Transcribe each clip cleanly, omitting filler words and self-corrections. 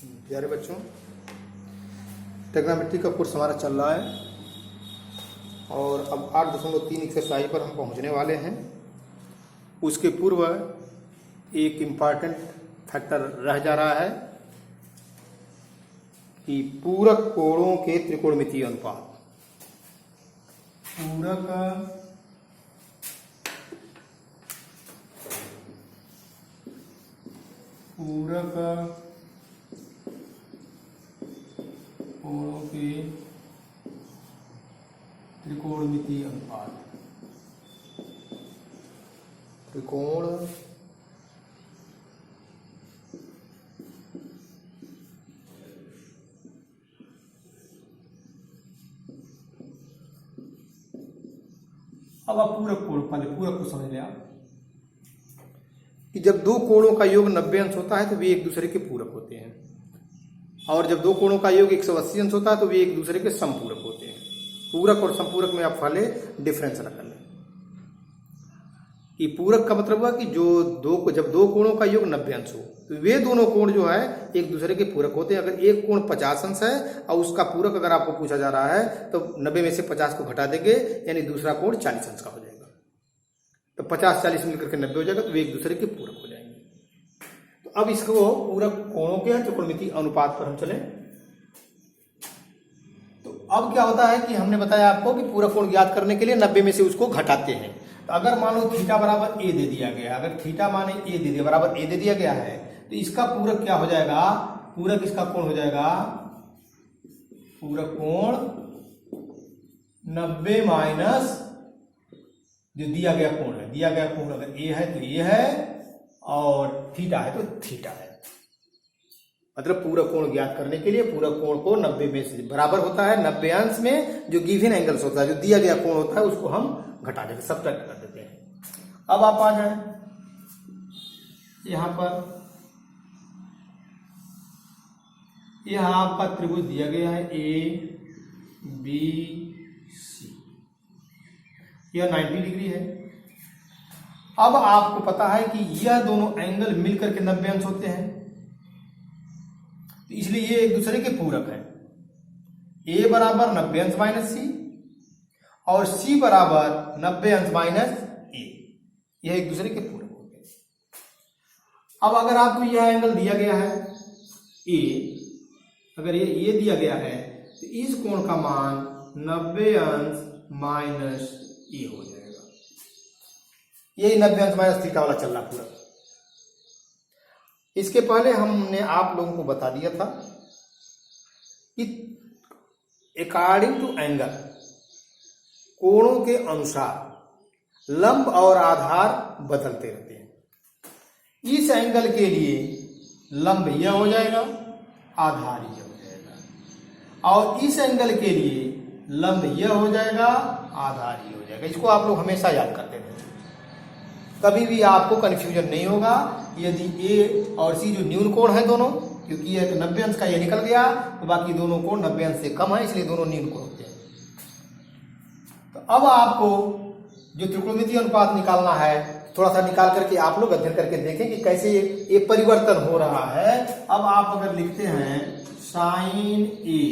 प्यारे बच्चों, ट्रिग्नोमेट्री का कोर्स हमारा चल रहा है और अब 8.3 एक्सरसाइज पर हम पहुंचने वाले हैं। उसके पूर्व एक इम्पॉर्टेंट फैक्टर रह जा रहा है कि पूरक कोणों के त्रिकोणमितीय अनुपात। पूरक कोणों के त्रिकोणमितीय अनुपात। त्रिकोण अब आप पूरक कोण, पहले पूरक को समझ लें आप कि जब दो कोणों का योग 90 अंश होता है तो वे एक दूसरे के पूरक होते हैं, और जब दो कोणों का योग 180 अंश होता है तो वे एक दूसरे के समपूरक होते हैं। पूरक और समपूरक में आप पहले डिफरेंस रख लें कि पूरक का मतलब हुआ कि जब दो कोणों का योग 90 अंश हो तो वे दोनों कोण जो है एक दूसरे के पूरक होते हैं। अगर एक कोण 50 अंश है और उसका पूरक अगर आपको पूछा जा रहा है तो 90 में से 50 को घटा देंगे, यानी दूसरा कोण 40 अंश का हो जाएगा। तो 50-40 मिलकर के 90 हो जाएगा, तो वे एक दूसरे के पूरक हो जाएंगे। तो अब इसको पूरक कोणों के त्रिकोणमितीय अनुपात पर हम चले। तो अब क्या होता है कि हमने बताया आपको कि पूरक कोण ज्ञात करने के लिए 90 में से उसको घटाते हैं। तो अगर मान लो थीटा बराबर ए दे दिया गया, अगर थीटा माने ए दे दिया बराबर ए दे दिया गया है, तो इसका पूरक क्या हो जाएगा? पूरक इसका कोण हो जाएगा पूरक कोण 90 माइनस जो दिया गया कोण है। दिया गया कोण अगर ए है तो ए है और थीटा है तो थीटा है। मतलब पूरक कोण ज्ञात करने के लिए पूरक कोण को 90 में से बराबर होता है 90 अंश में जो गिवन एंगल्स होता है, जो दिया गया कोण होता है, उसको हम घटा देते, सब्ट्रैक्ट कर देते हैं। अब आप आ जाए यहां पर, यहां आपका त्रिभुज दिया गया है ए बी सी, यह 90 डिग्री है। अब आपको पता है कि यह दोनों एंगल मिलकर के 90 अंश होते हैं, तो इसलिए ये एक दूसरे के पूरक है। ए बराबर 90 अंश माइनस सी और सी बराबर 90 अंश माइनस ए, यह एक दूसरे के पूरक होते हैं। अब अगर आपको यह एंगल दिया गया है ए, अगर ये दिया गया है तो इस कोण का मान 90 अंश माइनस ए हो जाएगा। यही 90 अंश माइनस थीटा वाला चल रहा पूरा। इसके पहले हमने आप लोगों को बता दिया था कि अकॉर्डिंग टू एंगल, कोणों के अनुसार लंब और आधार बदलते रहते हैं। इस एंगल के लिए लंब यह हो जाएगा, आधार यह हो जाएगा, और इस एंगल के लिए लंब यह हो जाएगा, आधार यह हो जाएगा। इसको आप लोग हमेशा याद करते रहें, कभी भी आपको कंफ्यूजन नहीं होगा। यदि ए और सी जो न्यून कोण है दोनों, क्योंकि यह 90 अंश का ये निकल गया तो बाकी दोनों कोण 90 अंश से कम है, इसलिए दोनों न्यून कोण होते हैं। तो अब आपको जो त्रिकोणमितीय अनुपात निकालना है, थोड़ा सा निकाल करके आप लोग अध्ययन करके देखें कि कैसे ये परिवर्तन हो रहा है। अब आप अगर लिखते हैं साइन ए,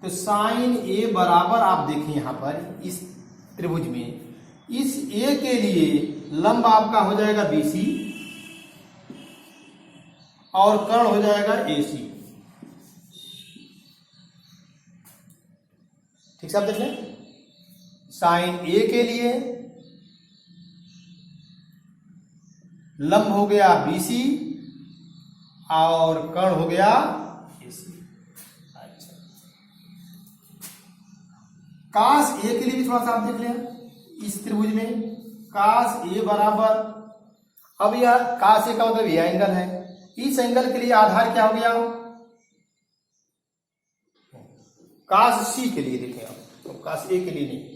तो साइन ए बराबर आप देखें यहां पर इस त्रिभुज में, इस ए के लिए लंब आपका हो जाएगा बीसी और कर्ण हो जाएगा एसी। ठीक से आप देख लें, साइन ए के लिए लंब हो गया बीसी और कर्ण हो गया एसी। अच्छा, काश ए के लिए भी थोड़ा सा आप देख लें। इस त्रिभुज में काश ए बराबर, अब यह काश ए का मतलब यह एंगल है, इस एंगल के लिए आधार क्या हो गया? काश सी के लिए देखें आप, तो काश ए के लिए नहीं,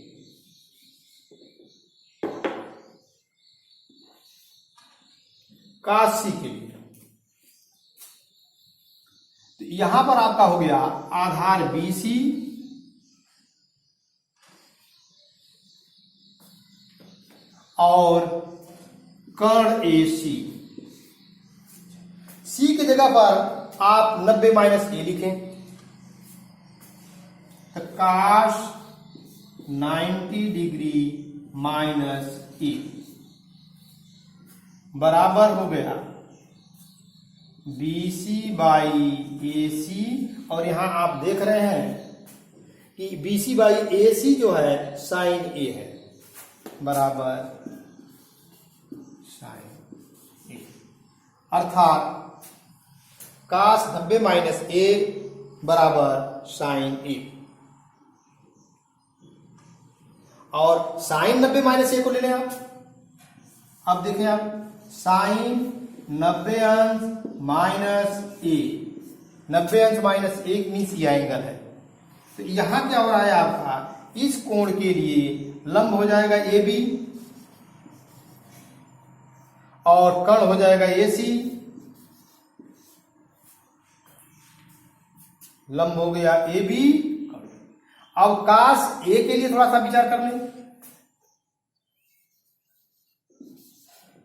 काश सी के लिए। तो यहां पर आपका हो गया आधार बीसी और कर्ण AC। सी की जगह पर आप 90 माइनस ए लिखें, तो काश 90 डिग्री माइनस ए बराबर हो गया BC बाई AC, और यहां आप देख रहे हैं कि BC बाई AC जो है साइन A है, बराबर साइन A, अर्थात काश 90 माइनस A बराबर साइन A, और साइन 90 माइनस A को ले लें आप। अब देखें आप, साइन 90 अंश माइनस ए, 90 अंश माइनस 1 मीन्स ये एंगल है। तो यहां क्या हो रहा है आपका, इस कोण के लिए लंब हो जाएगा ए बी और कर्ण हो जाएगा ए सी, लंब हो गया ए बी। अब काश ए के लिए थोड़ा सा विचार कर लें,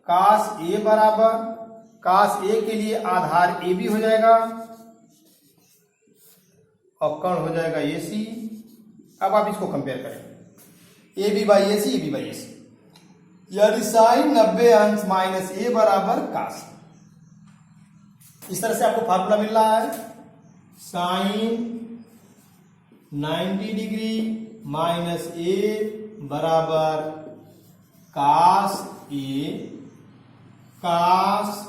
काश ए बराबर, काश ए के लिए आधार ए बी हो जाएगा और कर्ण हो जाएगा ए सी। अब आप इसको कंपेयर करें, A B by A C, A B by A C, यानी साइन 90 अंश माइनस ए बराबर काश। इस तरह से आपको फार्मूला मिल रहा है, साइन 90 डिग्री माइनस ए बराबर काश ए, काश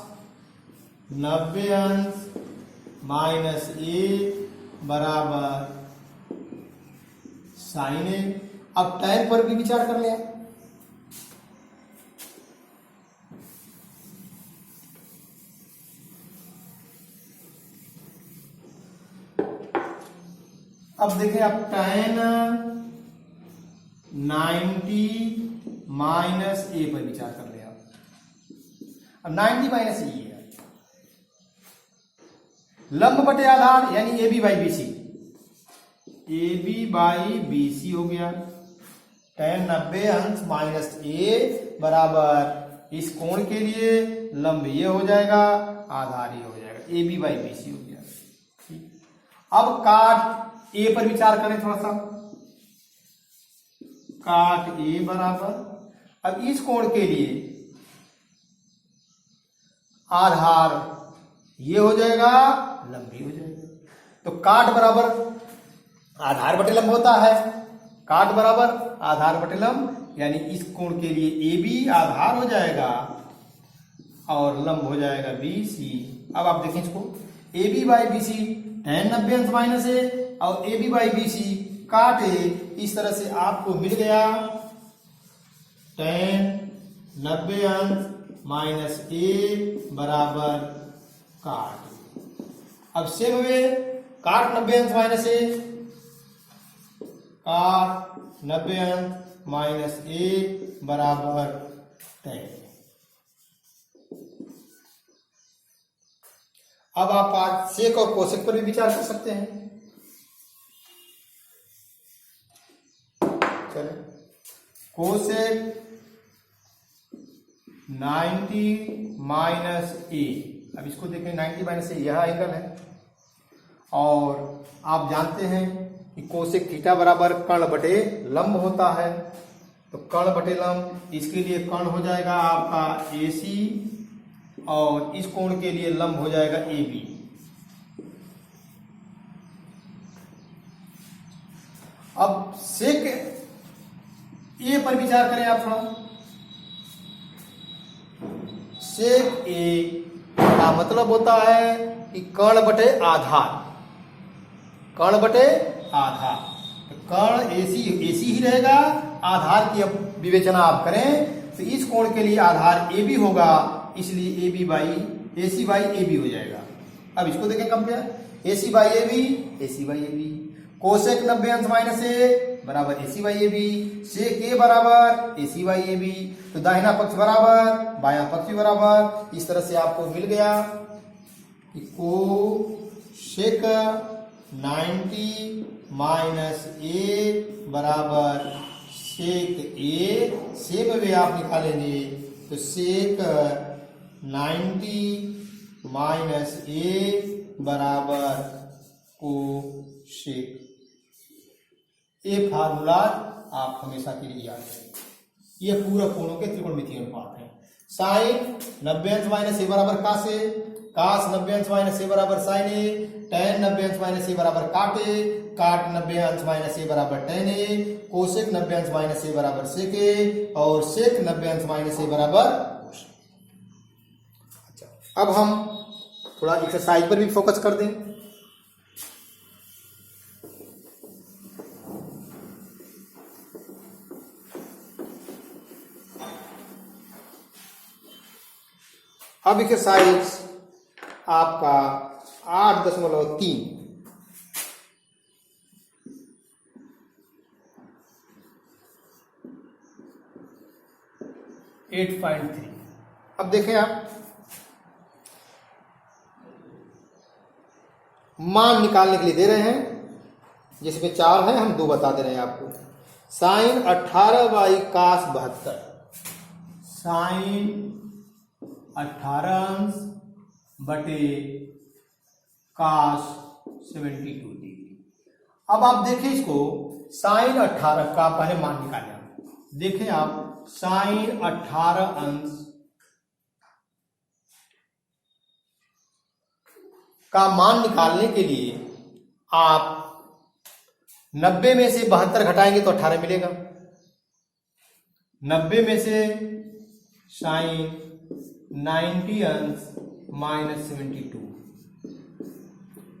90 अंश माइनस ए बराबर साइन ए। अब टैन पर भी विचार कर लें, अब देखें आप, टैन 90 माइनस ए पर विचार कर ले आप। अब 90 माइनस ए है, लंब बटे आधार यानी A B by B C, A B by B C हो गया। टैन 90 अंश माइनस ए बराबर इस कोण के लिए लंब ये हो जाएगा, आधार ये हो जाएगा, A B by B C हो गया। ठीक, अब काट ए पर विचार करें थोड़ा सा, काट ए बराबर, अब इस कोण के लिए आधार ये हो जाएगा, लंब भी हो जाएगा। तो काट बराबर आधार बटे लंब होता है, काट बराबर आधार बटे लंब, यानी इस कोण के लिए ए बी आधार हो जाएगा और लंब हो जाएगा बी सी। अब आप देखें इसको, A B by B C tan 90 अंश माइनस ए और A B by B C काट ए। इस तरह से आपको मिल गया टैन 90 अंश माइनस ए बराबर काट। अब सेम वे काट 90 अंश माइनस ए, काट 90 अंश माइनस ए बराबर टैन। अब आप आज सेक और कोसेक पर भी विचार कर सकते हैं। चले, कोसेक 90 माइनस ए, अब इसको देखें, 90 माइनस ए यह एंगल है और आप जानते हैं कि कोसेक थीटा बराबर कर्ण बटे लंब होता है। तो कर्ण बटे लंब, इसके लिए कर्ण हो जाएगा आपका ए सी और इस कोण के लिए लंब हो जाएगा ए बी। अब सेक ए पर विचार करें आप थोड़ा, सेक ए का मतलब होता है कि कर्ण बटे आधार, कर्ण बटे आधार, कर्ण एसी एसी ही रहेगा, आधार की अब विवेचना आप करें तो इस कोण के लिए आधार ए बी होगा, इसलिए A B by A C by A B हो जाएगा। अब इसको देखें compare, A C by A B, A C by A B, cosec 90 अंश माइनस ए बराबर ए सी बाई ए बी, सेक ए बराबर ए सी बाई ए बी। तो दाहिना पक्ष बराबर बायां पक्ष भी बराबर। इस तरह से आपको मिल गया कि कोसेक 90 माइनस ए बराबर सेक ए। सेक वे आप निकालेंगे तो सेक 90 माइनस ए बराबर कोसेक। ये फार्मूला आप हमेशा के लिए याद रखें। ये पूरा कोणों के त्रिकोणमितीय अनुपात है। साइन 90 अंश माइनस ए बराबर कास ए, कास 90 अंश माइनस ए बराबर साइन ए, tan 90 अंश माइनस ए बराबर काट ए, काट 90 अंश माइनस ए बराबर tan ए, कोसेक 90 अंश माइनस ए बराबर सेक ए, और सेक 90 अंश माइनस ए बराबर कोसेक। अच्छा, अब हम थोड़ा एक्सरसाइज पर भी फोकस कर दें। अब एक्सरसाइज आपका 8.3 8.3। अब देखें आप, मान निकालने के लिए दे रहे हैं, जिसमें 4 है, हम 2 बता दे रहे हैं आपको। साइन 18 बाई कास 72, साइन 18 अंश बटे कास 72 डिग्री। अब आप देखें इसको, साइन 18 का पहले मान निकालें। देखें आप, साइन 18 अंश का मान निकालने के लिए आप 90 में से 72 घटाएंगे तो 18 मिलेगा। 90 में से साइन 90 अंश माइनस 72,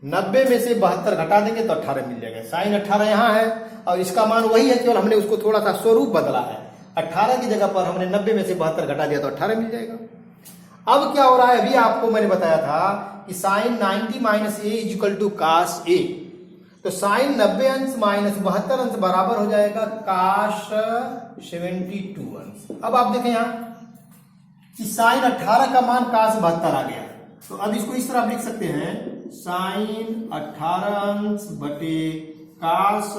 90 में से 72 घटा देंगे तो 18 मिल जाएगा। साइन 18 यहाँ है और इसका मान वही है, केवल हमने उसको थोड़ा सा स्वरूप बदला है। 18 की जगह पर हमने 90 में से 72 घटा दिया तो 18 मिल जाएगा। अब क्या हो रहा है, अभी आपको मैंने बताया था कि sine 90 minus A is equal to cos A, तो साइन 90 अंश माइनस 72 अंश बराबर हो जाएगा काश 72 अंश। अब आप देखें यहाँ कि साइन 18 का मान काश 72 आ गया, तो अब इसको इस तरह लिख सकते हैं, साइन 18 अंश बटे काश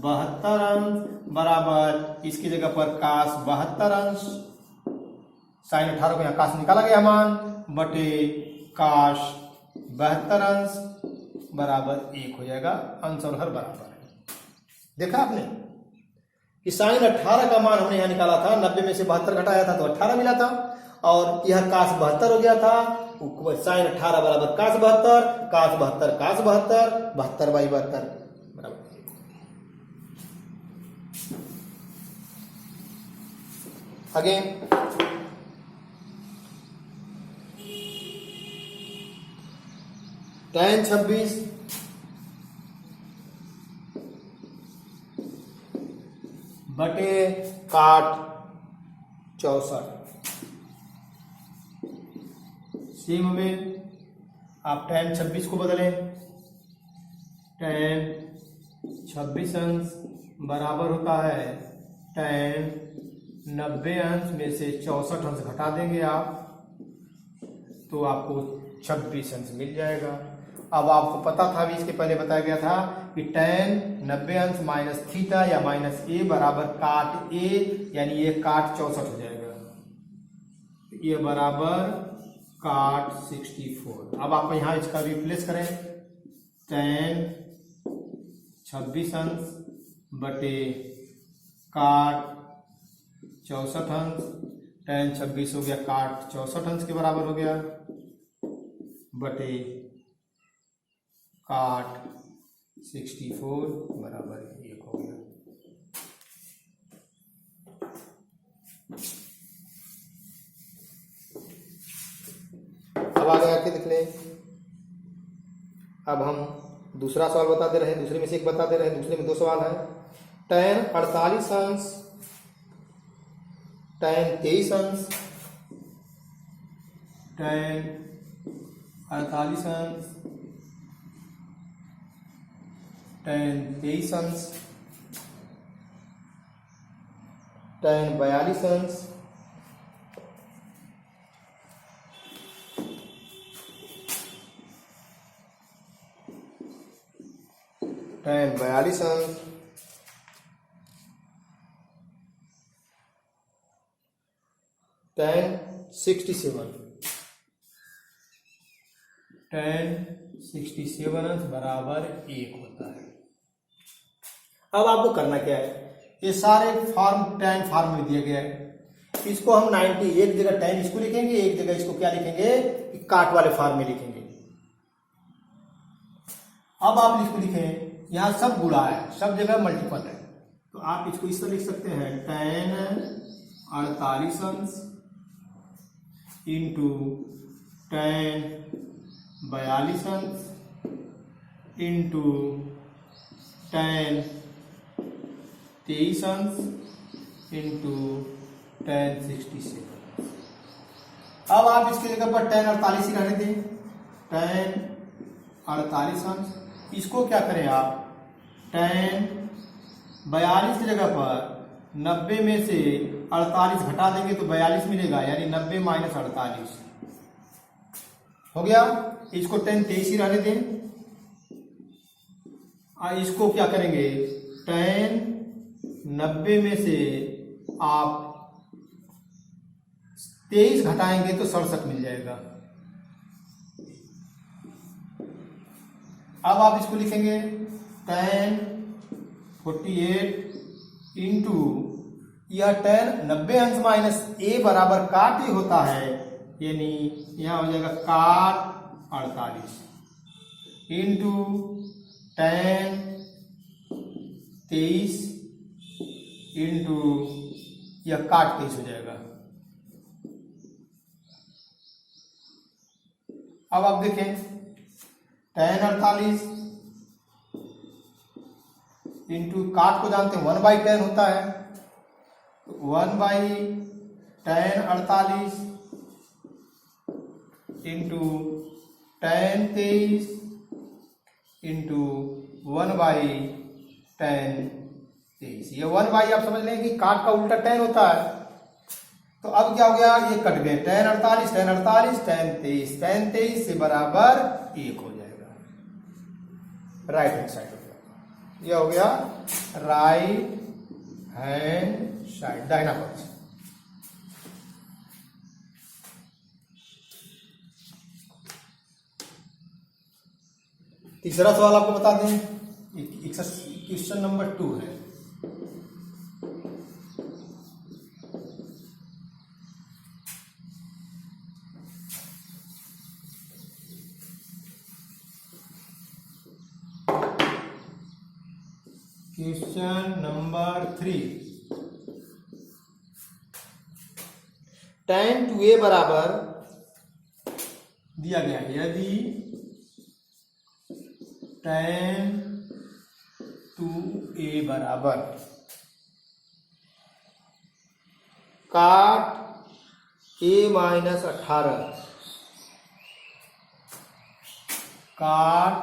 72 अंश बराबर इसकी जगह पर काश 72 अंश, साइन 18 को यहाँ काश निकाला गया मान, बटे काश 72 अंश बराबर 1 हो जाएगा। अंश और हर बराबर है। देखा आपने कि साइन 18 का मान हमने यहाँ निकाला था, 90 में से 72 घटाया था तो 18 मिला था, और यह काश 72 हो गया था। साइन 18 बराबर काश 72, काश 72 काश 72, 72 बाई 72 बराबर। अगेन tan 26 बटे काट 64। सेम में आप tan 26 को बदलें, tan 26 अंश बराबर होता है tan 90 अंश में से 64 अंश घटा देंगे आप, तो आपको 26 अंश मिल जाएगा। अब आपको पता था, भी इसके पहले बताया गया था कि tan 90 अंश माइनस थीटा या माइनस ए बराबर काट ए, यानी ये काट 64 हो जाएगा, ये बराबर काट 64। अब आप यहाँ इसका रिप्लेस करें, tan 26 अंश बटे काट 64 अंश, tan 26 हो गया काट 64 अंश के बराबर हो गया, बटे काट 64 बराबर 1 हो गया। अब आगे आके देख लें। अब हम दूसरा सवाल बताते रहे, दूसरे में से एक बताते रहे, दूसरे में 2 सवाल है। tan 48 अंश, tan 23 अंश, tan 48 अंश, tan 23 अंश, tan 42 अंश, tan 42 अंश, tan 67। 1067 अंश बराबर 1 होता है। अब आपको करना क्या है, ये सारे फॉर्म tan फॉर्म में दिया गया है, इसको हम 90 एक जगह tan इसको लिखेंगे, एक जगह इसको क्या लिखेंगे, काट वाले फॉर्म में लिखेंगे। अब आप इसको लिखें, यहां सब गुणा है, सब जगह मल्टीपल है, तो आप इसको इस तरह लिख सकते हैं tan 48 अंश इंटू tan 42 अंश इंटू tan 23 अंश इंटू tan 67। अब आप इसकी जगह पर tan 48 ही रहने दें, tan 48 अंश, इसको क्या करें आप, tan 42 की जगह पर 90 में से 48 घटा देंगे तो 42 मिलेगा, यानी 90 माइनस 48 हो गया। इसको tan 23 ही रहने दें, इसको क्या करेंगे, tan 90 में से आप 23 घटाएंगे तो 67 मिल जाएगा। अब आप इसको लिखेंगे tan 48 इंटू यह tan 90 अंश माइनस a बराबर काट ही होता है, यानी यहां हो जाएगा काट 48 इंटू tan 23 इंटू यह काट 23 हो जाएगा। अब आप देखें tan 48 इंटू काट को जानते हैं 1/10 होता है, तो 1/tan 48 into tan 23 into 1/tan 23। ये 1/, आप समझ लें कि काट का उल्टा tan होता है, तो अब क्या हो गया, ये कट गए, tan 48 tan 48 tan 23, tan 23 से बराबर 1 हो जाएगा, राइट हैंड साइड हो गया, यह हो गया राइट हैंड साइड, दाहिना पक्ष। तीसरा सवाल आपको बता दें, क्वेश्चन नंबर 2 है। क्वेश्चन नंबर 3, tan 2a बराबर दिया गया है, यदि tan 2a बराबर काट a माइनस 18, काट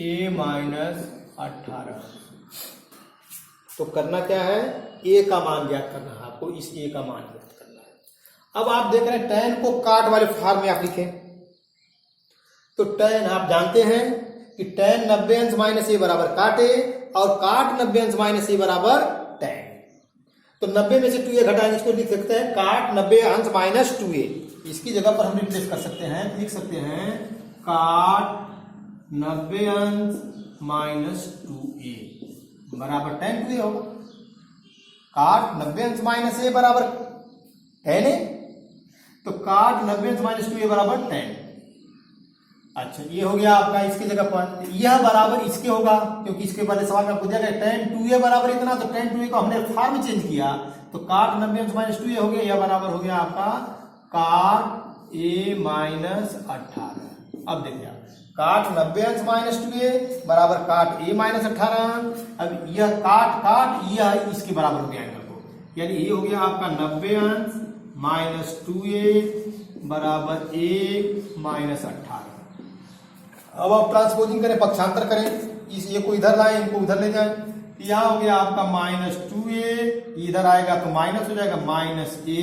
a माइनस 18, तो करना क्या है, a का मान ज्ञात करना है आपको, इस a का मान ज्ञात करना है। अब आप देख रहे हैं tan को काट वाले फॉर्म में आप लिखें, तो tan आप जानते हैं कि tan 90 अंश माइनस a बराबर काट a, और काट 90 अंश माइनस a बराबर tan, तो 90 में से 2a घटाएंगे, इसको लिख सकते हैं काट 90 अंश माइनस 2a, इसकी जगह पर हम रिप्लेस कर सकते हैं, लिख सकते हैं काट 90 अंश माइनस 2a बराबर tan 2a होगा। काट 90 अंश माइनस a बराबर tan a, तो काट 90 अंश माइनस 2a बराबर tan। अच्छा, ये हो गया आपका इसकी जगह पर, यह बराबर इसके होगा, क्योंकि इसके पहले सवाल में आपको दिया गया tan 2a बराबर इतना, तो tan 2a को हमने फॉर्म चेंज किया, तो काट 90 अंश माइनस 2a हो गया, यह बराबर हो गया आपका काट a माइनस 18। अब देखिए आप, काट 90 अंश माइनस 2a बराबर काट a माइनस 18, अब यह काट यह इसके बराबर हो गया एंगल को, यानी ये हो गया आपका 90 अंश माइनस 2a बराबर a माइनस 18। अब आप ट्रांसपोजिंग करें, पक्षांतर करें, इस ये को इधर लाएं, इनको उधर ले जाएं, यहां हो गया आपका माइनस 2a, इधर आएगा तो माइनस हो जाएगा, माइनस a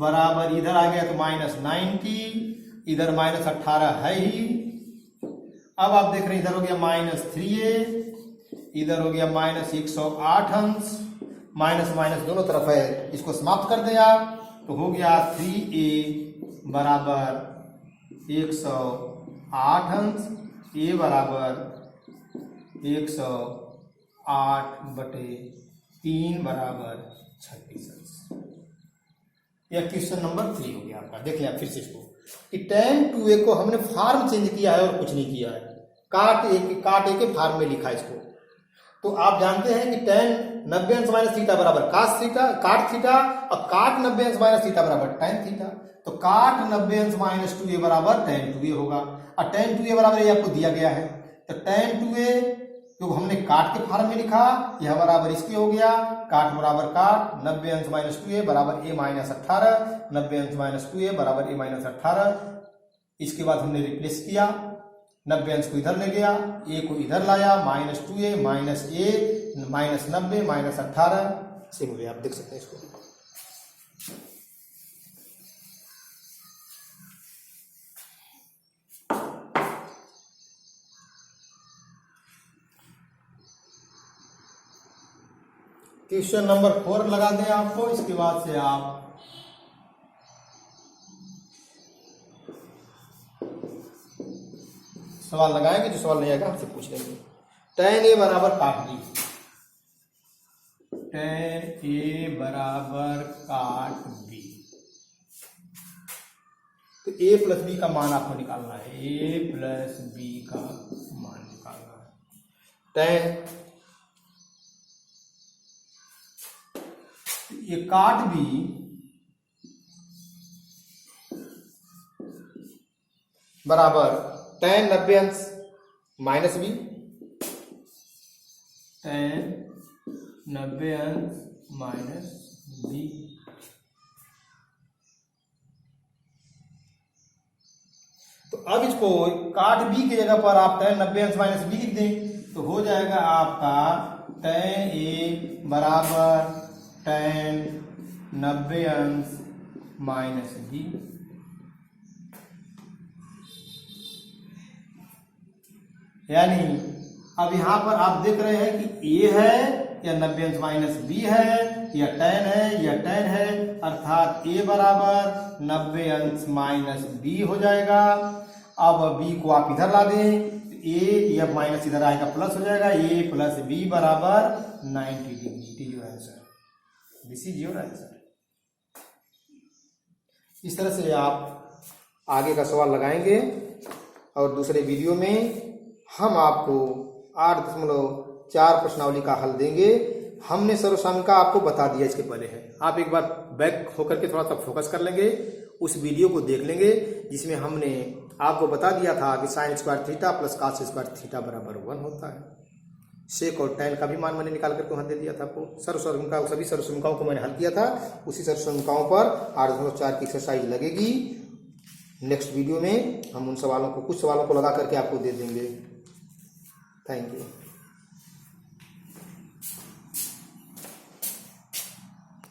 बराबर इधर आ गया तो माइनस 90, इधर माइनस 18 है ही। अब आप देख रहे हैं इधर हो गया माइनस 3a, इधर हो गया माइनस 108 अंश, माइनस माइनस दोनों तरफ है, इसको समाप्त कर दें आप, तो हो गया 3a बराबर 108 अंश, ए बराबर 108/3 बराबर 26 अंश। यह क्वेश्चन नंबर 3 हो गया आपका। देख लिया फिर से इसको कि tan 2a को हमने फॉर्म चेंज किया है और कुछ नहीं किया है, काट ए के फॉर्म में लिखा है इसको। तो आप जानते हैं कि tan 90 अंश माइनस थीटा बराबर काट थीटा और काट 90 अंश माइनस थीटा बराबर tan थीटा। तो काट 90 अंश माइनस 2a बराबर tan 2a होगा और tan 2a बराबर ये आपको दिया गया है। तो tan 2a जो हमने काट के फॉर्म में लिखा यह बराबर इसके हो गया, काट बराबर काट 90 अंश माइनस 2a बराबर a माइनस 18, 90 अंश माइनस 2a बराबर a माइनस 18। इसके बाद हमने रिप्लेस किया, 90 अंश को इधर ले गया, a को इधर लाया, minus 2a minus a minus 90 minus 18 से मुझे आप देख सकते हैं इसको। क्वेश्चन नंबर 4 लगा दें आपको, इसके बाद से आप सवाल लगाएंगे, जो सवाल नहीं आएगा हमसे पूछ लेंगे। tan a बराबर काट b, tan a बराबर काट b। तो a प्लस b का मान आपको निकालना है, a प्लस b का मान निकालना है। tan ये काट भी बराबर tan 90 अंश माइनस b, tan 90 अंश माइनस b। तो अब इसको काट b की जगह पर आप tan 90 अंश माइनस b लिख दें तो हो जाएगा आपका tan a बराबर tan 90 अंश माइनस b। यानी अब यहां पर आप देख रहे हैं कि a है या 90 अंश माइनस b है या tan है या tan है, अर्थात a बराबर 90 अंश माइनस b हो जाएगा। अब b को आप इधर ला दें, a या माइनस इधर आएगा प्लस हो जाएगा, a प्लस b बराबर 90 degree. It is your answer, this is your answer. इस तरह से आप आगे का सवाल लगाएंगे और दूसरे वीडियो में हम आपको 8.4 प्रश्नावली का हल देंगे। हमने सर्वसाधारण आपको बता दिया, इसके पहले है। आप एक बार बैक होकर के थोड़ा सा फोकस कर लेंगे, उस वीडियो को देख लेंगे जिसमें हमने आपको बता दिया था कि sine square theta plus cos square theta बराबर 1 होता है। सेक और टैन का भी मान मैंने निकाल करके वहां दे दिया था आपको। सर्वसमीकरण सभी सर्वसमीकरणों को मैंने हल किया था। उसी सर्वसमीकरणों पर 8.4 की एक्सरसाइज लगेगी। नेक्स्ट वीडियो में हम उन सवालों को, कुछ सवालों को लगा करके आपको दे देंगे। Thank you.